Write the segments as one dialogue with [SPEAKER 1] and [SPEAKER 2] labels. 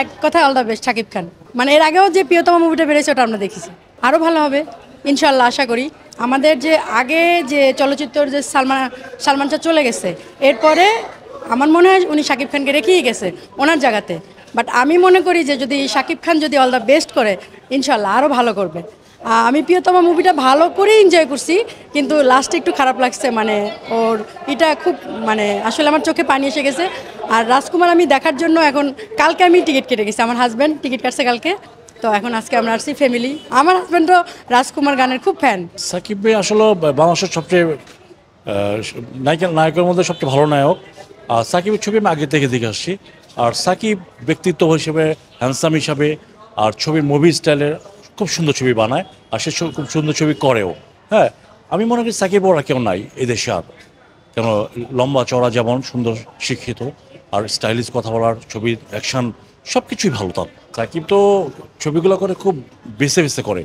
[SPEAKER 1] এক কথায় all the best Shakib Khan. মানে এর আগেও যে প্রিয়তমা মুভিটা বেরিয়েছে ওটা আমরা দেখেছি, আরও ভালো হবে ইনশাল্লাহ আশা করি। আমাদের যে আগে যে চলচ্চিত্রের যে সালমান শাহ চলে গেছে, এরপরে আমার মনে হয় উনি শাকিব খানকে রেখেই গেছে ওনার জায়গাতে। বাট আমি মনে করি যে যদি শাকিব খান যদি অল দ্য বেস্ট করে ইনশাল্লাহ আরও ভালো করবে। আমি প্রিয়তমা মুভিটা ভালো করে এনজয় করছি, কিন্তু লাস্টে একটু খারাপ লাগছে। মানে ওর এটা খুব মানে আসলে আমার চোখে পানি এসে গেছে। আর রাজকুমার আমি দেখার জন্য এখন কালকে আমি টিকিট কেটে গেছি, আমার হাজব্যান্ড টিকিট কাটছে কালকে, তো এখন আজকে আমরা আসছি ফ্যামিলি। আমার হাজব্যান্ডও রাজকুমার গানের খুব ফ্যান।
[SPEAKER 2] সাকিব ভাই আসলে বাংলাদেশের সবচেয়ে নায়কের মধ্যে সবচেয়ে ভালো নায়ক। আর সাকিবের ছবি আমি আগে থেকে দেখে আসছি। আর সাকিব ব্যক্তিত্ব হিসেবে, হ্যান্ডসাম হিসাবে, আর ছবির মুভি স্টাইলের খুব সুন্দর ছবি বানায়, আর সে খুব সুন্দর ছবি করেও। হ্যাঁ, আমি মনে করি সাকিব ওরা কেউ নাই এদেশে আর। কেন, লম্বা চড়া যেমন সুন্দর, শিক্ষিত, আর স্টাইলিশ কথা বলার, ছবির অ্যাকশন সব কিছুই ভালো তার। সাকিব তো ছবিগুলো করে খুব বেছে বেছে করে,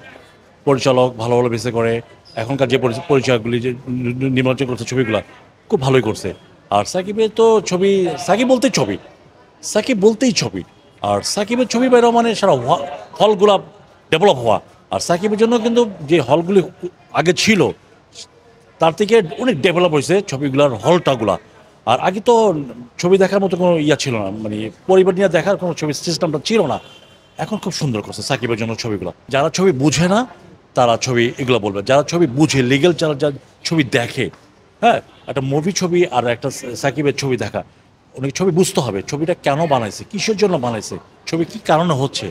[SPEAKER 2] পরিচালক ভালো ভালো বেছে করে। এখনকার যে পরিচয়গুলি যে নির্বাচন করছে ছবিগুলো খুব ভালোই করছে। আর সাকিবের তো ছবি, সাকিব বলতেই ছবি, সাকিব বলতেই ছবি। আর সাকিবের ছবি বেরো মানে সারা হলগুলা ডেভেলপ হওয়া। আর সাকিবের জন্য কিন্তু যে হলগুলি আগে ছিল তার থেকে অনেক ডেভেলপ হয়েছে ছবিগুলার হলটাগুলা। আর আগে তো ছবি দেখার মতো কোনো ইয়া ছিল না, মানে পরিবার নিয়ে দেখার কোনো ছবি সিস্টেমটা ছিল না। এখন খুব সুন্দর করছে সাকিবের জন্য ছবিগুলো। যারা ছবি বুঝে না তারা ছবি এগুলো বলবে, যারা ছবি বুঝে, লিগেল যারা যা ছবি দেখে, হ্যাঁ, একটা মুভি ছবি আর একটা সাকিবের ছবি দেখা, অনেক ছবি বুঝতে হবে ছবিটা কেন বানাইছে, কিসের জন্য বানাইছে, ছবি কী কারণে হচ্ছে,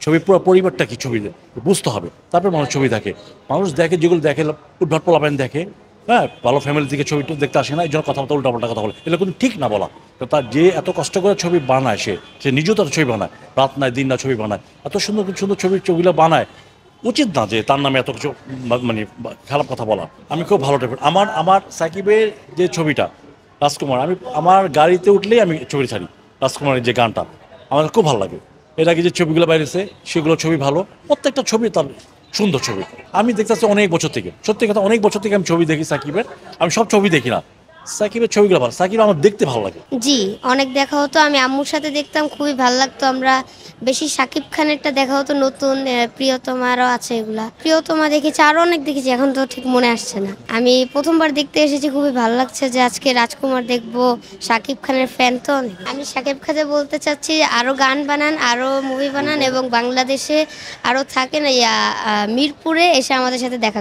[SPEAKER 2] ছবি পুরো পরিবারটা কি ছবি বুঝতে হবে। তারপরে মানুষ ছবি দেখে, মানুষ দেখে যেগুলো দেখে উদ্ভট পোলাপান দেখে। হ্যাঁ, ভালো ফ্যামিলি থেকে ছবি দেখতে আসে না, এই জন্য কথাবার্তা উল্টাপাল্টা কথা বলে, এগুলো কিন্তু ঠিক না বলা। তো তার যে এত কষ্ট করে ছবি বানায়, সে নিজেও তার ছবি বানায়, রাত নাই দিন না ছবি বানায়, এত সুন্দর সুন্দর ছবিগুলো বানায়। উচিত না যে তার নামে এত কিছু মানে খারাপ কথা বলা। আমি খুব ভালো টাইপের আমার সাকিবের যে ছবিটা রাজকুমার, আমি আমার গাড়িতে উঠলেই আমি ছবি ছাড়ি। রাজকুমারের যে গানটা আমার খুব ভালো লাগে। এর আগে যে ছবিগুলো বাইরেছে সেগুলো ছবি ভালো, প্রত্যেকটা ছবি তার সুন্দর ছবি। আমি দেখতেছি অনেক বছর থেকে, সত্যি কথা অনেক বছর থেকে আমি ছবি দেখি সাকিবের। আমি সব ছবি দেখি না, সাকিবের ছবিগুলো ভালো, সাকিব আমার দেখতে ভালো লাগে।
[SPEAKER 3] জি, অনেক দেখা হতো, আমি আম্মুর সাথে দেখতাম, খুবই ভালো লাগতো। আমরা বেশি শাকিব খানেরটা দেখা হতো, নতুন প্রিয়তমারও আছে, এগুলা প্রিয়তমা দেখেছি, আরও অনেক দেখেছি, এখন তো ঠিক মনে আসছে না। আমি প্রথমবার দেখতে এসেছি, খুবই ভালো লাগছে যে আজকে রাজকুমার দেখবো। শাকিব খানের ফ্যান তো অনেক। আমি শাকিব খানে বলতে চাচ্ছি আরও গান বানান, আরও মুভি বানান, এবং বাংলাদেশে আরও থাকেন, মিরপুরে এসে আমাদের সাথে দেখা